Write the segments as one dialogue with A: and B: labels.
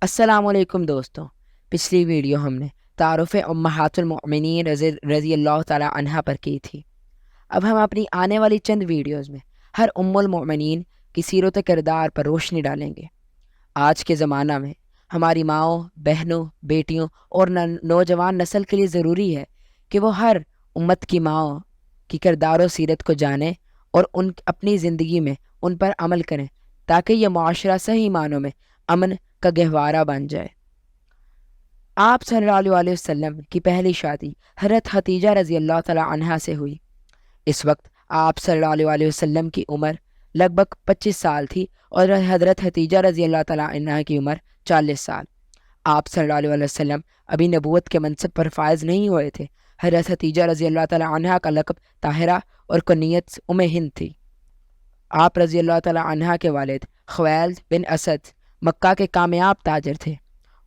A: السلام علیکم دوستوں، پچھلی ویڈیو ہم نے تعارف امہات المؤمنین رضی اللہ تعالی عنہ پر کی تھی۔ اب ہم اپنی آنے والی چند ویڈیوز میں ہر ام المؤمنین کی سیرت کردار پر روشنی ڈالیں گے۔ آج کے زمانہ میں ہماری ماؤں، بہنوں، بیٹیوں اور نوجوان نسل کے لیے ضروری ہے کہ وہ ہر امت کی ماؤں کی کردار و سیرت کو جانیں اور اپنی زندگی میں ان پر عمل کریں تاکہ یہ معاشرہ صحیح معنوں میں امن کا گہوارہ بن جائے۔ آپ صلی اللہ علیہ وسلم کی پہلی شادی حضرت ختیجہ رضی اللہ تعالیٰ عنہا سے ہوئی۔ اس وقت آپ صلی اللہ علیہ وسلم کی عمر لگ بھگ 25 سال تھی اور حضرت ختیجہ رضی اللہ تعالیٰ عنہا کی عمر 40 سال۔ آپ صلی اللہ علیہ وسلم ابھی نبوت کے منصب پر فائز نہیں ہوئے تھے۔ حضرت ختیجہ رضی اللہ تعالیٰ عنہا کا لقب طاہرہ اور کنیت ہند تھی۔ آپ رضی اللہ تعالیٰ عنہا کے والد خویلد بن اسد مکہ کے کامیاب تاجر تھے۔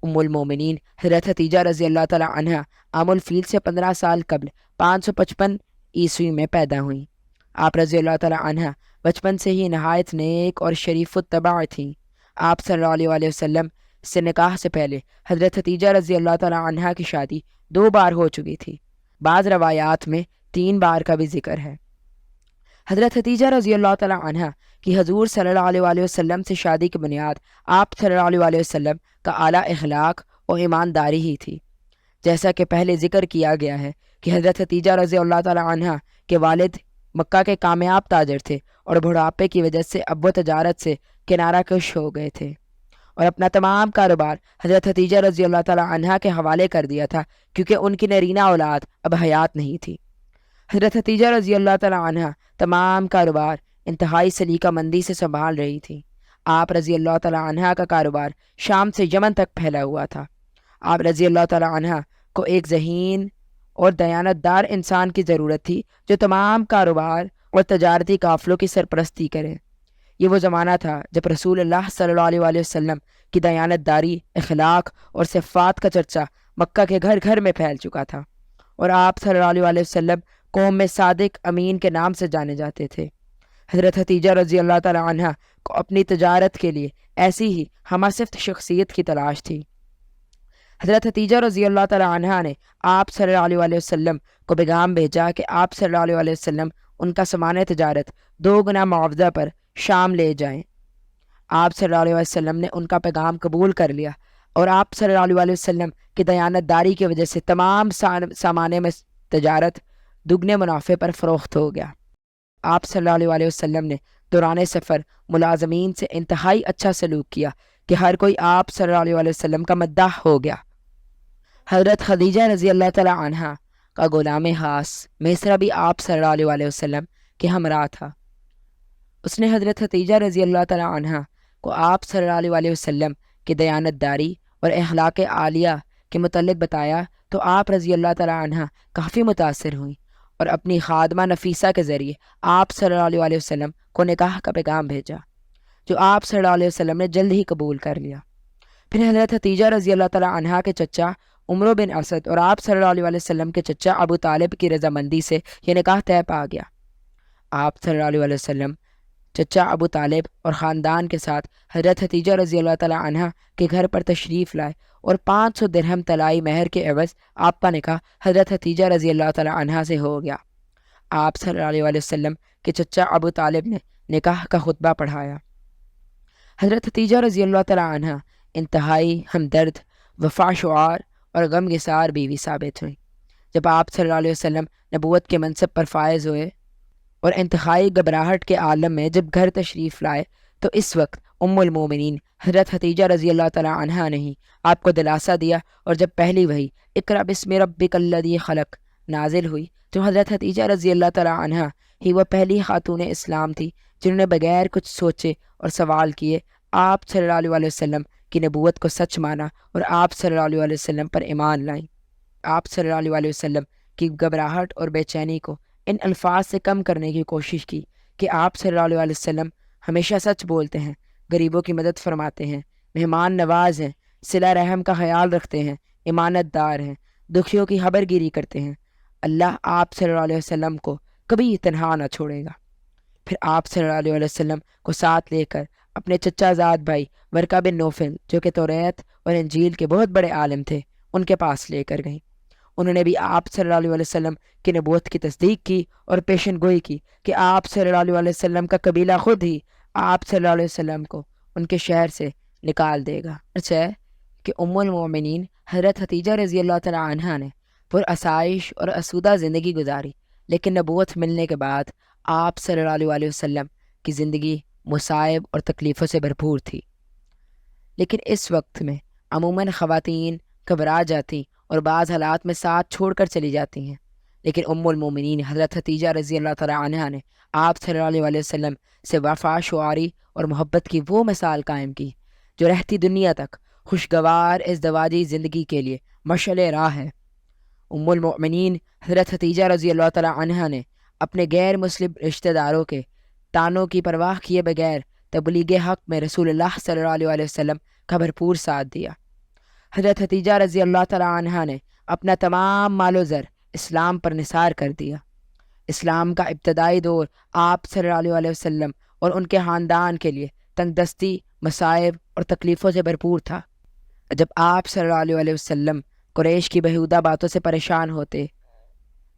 A: ام المومنین حضرت ختیجہ رضی اللہ تعالیٰ عنہا عام الفیل سے 15 سال قبل 555 عیسوی میں پیدا ہوئیں۔ آپ رضی اللہ تعالیٰ عنہا بچپن سے ہی نہایت نیک اور شریف الطبع تھیں۔ آپ صلی اللہ علیہ وسلم سے نکاح سے پہلے حضرت ختیجہ رضی اللہ تعالیٰ عنہا کی شادی 2 بار ہو چکی تھی۔ بعض روایات میں 3 بار کا بھی ذکر ہے۔ حضرت ختیجہ رضی اللہ تعالیٰ عنہا کی حضور صلی اللہ علیہ وسلم سے شادی کی بنیاد آپ صلی اللہ علیہ وسلم کا اعلیٰ اخلاق اور ایمانداری ہی تھی۔ جیسا کہ پہلے ذکر کیا گیا ہے کہ حضرت ختیجہ رضی اللہ تعالیٰ عنہا کے والد مکہ کے کامیاب تاجر تھے اور بڑھاپے کی وجہ سے اب وہ تجارت سے کنارہ کش ہو گئے تھے اور اپنا تمام کاروبار حضرت ختیجہ رضی اللہ تعالیٰ عنہا کے حوالے کر دیا تھا، کیونکہ ان کی نرینہ اولاد اب حیات نہیں تھی۔ حضرت ختیجہ رضی اللہ تعالیٰ عنہا تمام کاروبار انتہائی سلیقہ مندی سے سنبھال رہی تھی۔ آپ رضی اللہ تعالیٰ عنہا کا کاروبار شام سے یمن تک پھیلا ہوا تھا۔ آپ رضی اللہ تعالیٰ عنہا کو ایک ذہین اور دیانت دار انسان کی ضرورت تھی جو تمام کاروبار اور تجارتی قافلوں کی سرپرستی کرے۔ یہ وہ زمانہ تھا جب رسول اللہ صلی اللہ علیہ وسلم کی دیانت داری، اخلاق اور صفات کا چرچا مکہ کے گھر گھر میں پھیل چکا تھا اور آپ صلی اللہ علیہ وسلم قوم میں صادق امین کے نام سے جانے جاتے تھے۔ حضرت ختیجہ رضی اللہ تعالیٰ عنہا کو اپنی تجارت کے لیے ایسی ہی ہمہ-صفت شخصیت کی تلاش تھی۔ حضرت ختیجہ رضی اللہ تعالیٰ عنہا نے آپ صلی اللہ علیہ وسلم کو پیغام بھیجا کہ آپ صلی اللہ علیہ وسلم ان کا سامان تجارت 2 گنا معاوضہ پر شام لے جائیں۔ آپ صلی اللہ علیہ وسلم نے ان کا پیغام قبول کر لیا اور آپ صلی اللہ علیہ وسلم کی دیانت داری کی وجہ سے تمام سامان میں تجارت دگنے منافع پر فروخت ہو گیا۔ آپ صلی اللہ علیہ وسلم نے دوران سفر ملازمین سے انتہائی اچھا سلوک کیا کہ ہر کوئی آپ صلی اللہ علیہ وسلم کا مداح ہو گیا۔ حضرت خدیجہ رضی اللہ تعالیٰ عنہا کا غلام خاص میسرہ بھی آپ صلی اللہ علیہ وسلم کے ہمراہ تھا۔ اس نے حضرت خدیجہ رضی اللہ تعالیٰ عنہا کو آپ صلی اللہ علیہ وسلم کی دیانت داری اور اخلاق عالیہ کے متعلق بتایا تو آپ رضی اللہ تعالیٰ عنہا کافی متاثر ہوئیں اور اپنی خادمہ نفیسہ کے ذریعے آپ صلی اللہ علیہ وسلم کو نکاح کا پیغام بھیجا، جو آپ صلی اللہ علیہ وسلم نے جلد ہی قبول کر لیا۔ پھر حضرت ختیجہ رضی اللہ تعالیٰ عنہا کے چچا عمرو بن اسد اور آپ صلی اللہ علیہ وسلم کے چچا ابو طالب کی رضامندی سے یہ نکاح طے پا گیا۔ آپ صلی اللہ علیہ وسلم چچا ابو طالب اور خاندان کے ساتھ حضرت ختیجہ رضی اللہ تعالیٰ عنہا کے گھر پر تشریف لائے اور 500 درہم طلائی مہر کے عوض آپ کا نکاح حضرت ختیجہ رضی اللہ تعالیٰ عنہا سے ہو گیا۔ آپ صلی اللہ علیہ وسلم کے چچا ابو طالب نے نکاح کا خطبہ پڑھایا۔ حضرت ختیجہ رضی اللہ تعالیٰ عنہا انتہائی ہمدرد، وفا شعار اور غم گسار بیوی ثابت ہوئی۔ جب آپ صلی اللہ علیہ وسلم نبوت کے منصب پر فائز ہوئے اور انتہائی گھبراہٹ کے عالم میں جب گھر تشریف لائے تو اس وقت ام المومنین حضرت ختیجہ رضی اللہ تعالیٰ عنہا نے ہی آپ کو دلاسا دیا، اور جب پہلی وحی اقرأ بسم ربک الذی خلق نازل ہوئی تو حضرت ختیجہ رضی اللہ تعالیٰ عنہا ہی وہ پہلی خاتون اسلام تھی جنہوں نے بغیر کچھ سوچے اور سوال کیے آپ صلی اللہ علیہ وسلم کی نبوت کو سچ مانا اور آپ صلی اللہ علیہ وسلم پر ایمان لائیں۔ آپ صلی اللہ علیہ وسلم کی گھبراہٹ اور بے چینی کو ان الفاظ سے کم کرنے کی کوشش کی کہ آپ صلی اللہ علیہ وسلم ہمیشہ سچ بولتے ہیں، غریبوں کی مدد فرماتے ہیں، مہمان نواز ہیں، صلہ رحم کا خیال رکھتے ہیں، امانت دار ہیں، دکھیوں کی خبر گیری کرتے ہیں۔ اللہ آپ صلی اللہ علیہ وسلم کو کبھی تنہا نہ چھوڑے گا۔ پھر آپ صلی اللہ علیہ وسلم کو ساتھ لے کر اپنے چچا زاد بھائی ورقہ بن نوفل جو کہ توریت اور انجیل کے بہت بڑے عالم تھے ان کے پاس لے کر گئیں۔ انہوں نے بھی آپ صلی اللہ علیہ وسلم کی نبوت کی تصدیق کی اور پیشن گوئی کی کہ آپ صلی اللہ علیہ وسلم کا قبیلہ خود ہی آپ صلی اللہ علیہ وسلم کو ان کے شہر سے نکال دے گا۔ اچھا کہ ام المومنین حضرت ختیجہ رضی اللہ تعالی عنہا نے پرآسائش اور آسودہ زندگی گزاری، لیکن نبوت ملنے کے بعد آپ صلی اللہ علیہ وسلم کی زندگی مصائب اور تکلیفوں سے بھرپور تھی۔ لیکن اس وقت میں عموماً خواتین گھبرا جاتی اور بعض حالات میں ساتھ چھوڑ کر چلی جاتی ہیں، لیکن ام المومنین حضرت ختیجہ رضی اللہ تعالی عنہا نے آپ صلی اللہ علیہ وسلم سے وفا، شعاری اور محبت کی وہ مثال قائم کی جو رہتی دنیا تک خوشگوار ازدواجی زندگی کے لیے مشعل راہ ہے۔ ام المؤمنین حضرت ختیجہ رضی اللہ تعالی عنہا نے اپنے غیر مسلم رشتہ داروں کے تانوں کی پرواہ کیے بغیر تبلیغ حق میں رسول اللہ صلی اللہ علیہ وسلم کا بھرپور ساتھ دیا۔ حضرت ختیجہ رضی اللہ تعالی عنہا نے اپنا تمام مال و زر اسلام پر نثار کر دیا۔ اسلام کا ابتدائی دور آپ صلی اللہ علیہ وسلم اور ان کے خاندان کے لیے تنگ دستی، مصائب اور تکلیفوں سے بھرپور تھا۔ جب آپ صلی اللہ علیہ وسلم قریش کی بیہودہ باتوں سے پریشان ہوتے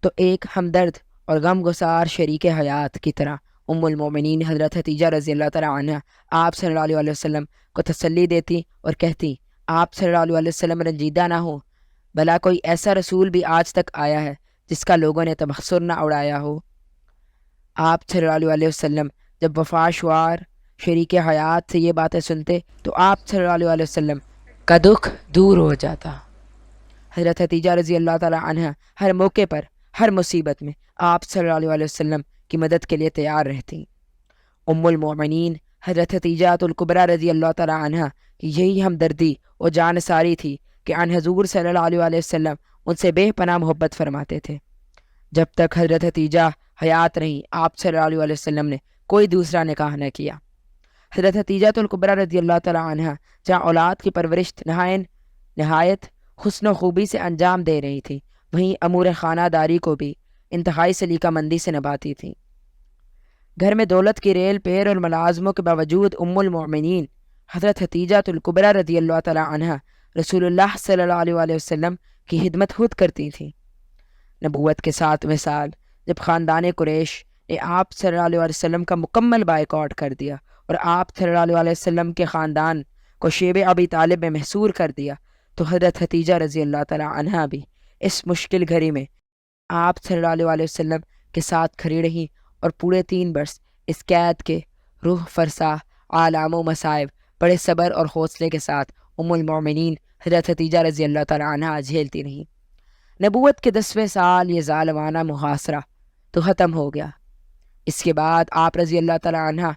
A: تو ایک ہمدرد اور غم گسار شریک حیات کی طرح ام المومنین حضرت ختیجہ رضی اللہ تعالی عنہا آپ صلی اللہ علیہ وسلم کو تسلی دیتی اور کہتی آپ صلی اللہ علیہ وسلم رنجیدہ نہ ہو، بھلا کوئی ایسا رسول بھی آج تک آیا ہے جس کا لوگوں نے تبصر نہ اڑایا ہو۔ آپ صلی اللہ علیہ وسلم جب وفا شعار شریک حیات سے یہ باتیں سنتے تو آپ صلی اللہ علیہ وسلم کا دکھ دور ہو جاتا۔ حضرت ختیجہ رضی اللہ تعالی عنہا ہر موقع پر، ہر مصیبت میں آپ صلی اللہ علیہ وسلم کی مدد کے لیے تیار رہتی۔ ام المؤمنین حضرت ختیجہ الکبریٰ رضی اللہ تعالی عنہا کی یہی ہمدردی اور جانثاری تھی کہ ان حضور صلی اللہ علیہ وسلم ان سے بے پناہ محبت فرماتے تھے۔ جب تک حضرت ختیجہ حیات رہیں آپ صلی اللہ علیہ وسلم نے کوئی دوسرا نکاح نہ کیا۔ حضرت ختیجہ الکبریٰ رضی اللہ تعالی عنہا جہاں اولاد کی پرورش نہایت حسن و خوبی سے انجام دے رہی تھی، وہیں امور خانہ داری کو بھی انتہائی سلیقہ مندی سے نبھاتی تھیں۔ گھر میں دولت کی ریل پیر اور ملازموں کے باوجود ام المؤمنین حضرت ختیجہ الکبریٰ رضی اللہ تعالی عنہا رسول اللہ صلی اللہ علیہ وسلم کی خدمت خود کرتی تھیں۔ نبوت کے 7ویں سال جب خاندان قریش نے آپ صلی اللہ علیہ وسلم کا مکمل بائیکاٹ کر دیا اور آپ صلی اللہ علیہ وسلم کے خاندان کو شیب ابی طالب میں محصور کر دیا تو حضرت ختیجہ رضی اللہ تعالی عنہا بھی اس مشکل گھڑی میں آپ صلی اللہ علیہ وسلم کے ساتھ کھڑی رہیں اور پورے 3 برس اس قید کے روح فرسا آلام و مصائب بڑے صبر اور حوصلے کے ساتھ ام المؤمنین حضرت ختیجہ رضی اللہ تعالی عنہا جھیلتی رہیں۔ نبوت کے 10ویں سال یہ ظالمانہ محاصرہ تو ختم ہو گیا۔ اس کے بعد آپ رضی اللہ تعالی عنہا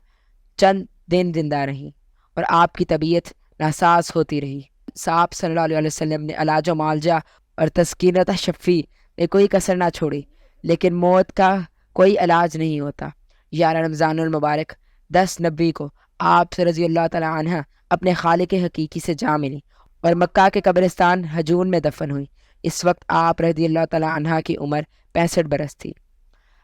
A: چند دن زندہ رہیں اور آپ کی طبیعت ناساز ہوتی رہی۔ آپ صلی اللہ علیہ وسلم نے علاج و معالجہ اور تسکینت شفی میں کوئی کسر نہ چھوڑی، لیکن موت کا کوئی علاج نہیں ہوتا۔ 11 رمضان المبارک 10 نبی کو آپ رضی اللہ تعالی عنہ اپنے خالق حقیقی سے جا ملی اور مکہ کے قبرستان حجون میں دفن ہوئی۔ اس وقت آپ رضی اللہ تعالی عنہ کی عمر 65 برس تھی۔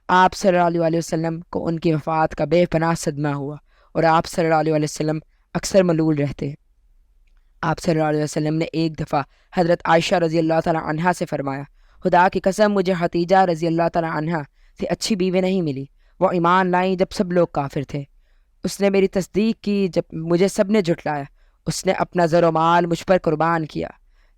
A: آپ صلی اللہ علیہ وسلم کو ان کی وفات کا بے پناہ صدمہ ہوا اور آپ صلی اللہ علیہ وسلم اکثر ملول رہتے۔ آپ صلی اللہ علیہ وسلم نے ایک دفعہ حضرت عائشہ رضی اللہ تعالی عنہا سے فرمایا، خدا کی قسم مجھے ختیجہ رضی اللہ تعالی عنہا سے اچھی بیوی نہیں ملی۔ وہ ایمان لائیں جب سب لوگ کافر تھے، اس نے میری تصدیق کی جب مجھے سب نے جھٹلایا، اس نے اپنا زر و مال مجھ پر قربان کیا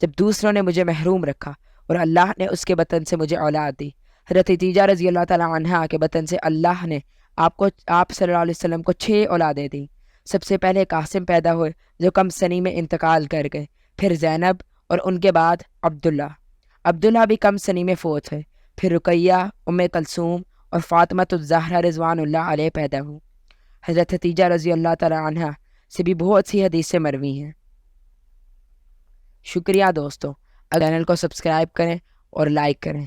A: جب دوسروں نے مجھے محروم رکھا، اور اللہ نے اس کے بطن سے مجھے اولاد دی۔ حضرت ختیجہ رضی اللہ تعالی عنہا کے بطن سے اللہ نے آپ صلی اللہ علیہ وسلم کو 6 اولادیں دیں۔ سب سے پہلے قاسم پیدا ہوئے جو کم سنی میں انتقال کر گئے، پھر زینب اور ان کے بعد عبداللہ بھی کم سنی میں فوت ہوئے، پھر رقیہ، ام کلثوم اور فاطمۃ الزہرا رضوان اللہ علیہ پیدا ہوئیں۔ حضرت ختیجہ رضی اللہ تعالی عنہا سے بھی بہت سی حدیثیں مروی ہیں۔ شکریہ دوستو، چینل کو سبسکرائب کریں اور لائک کریں۔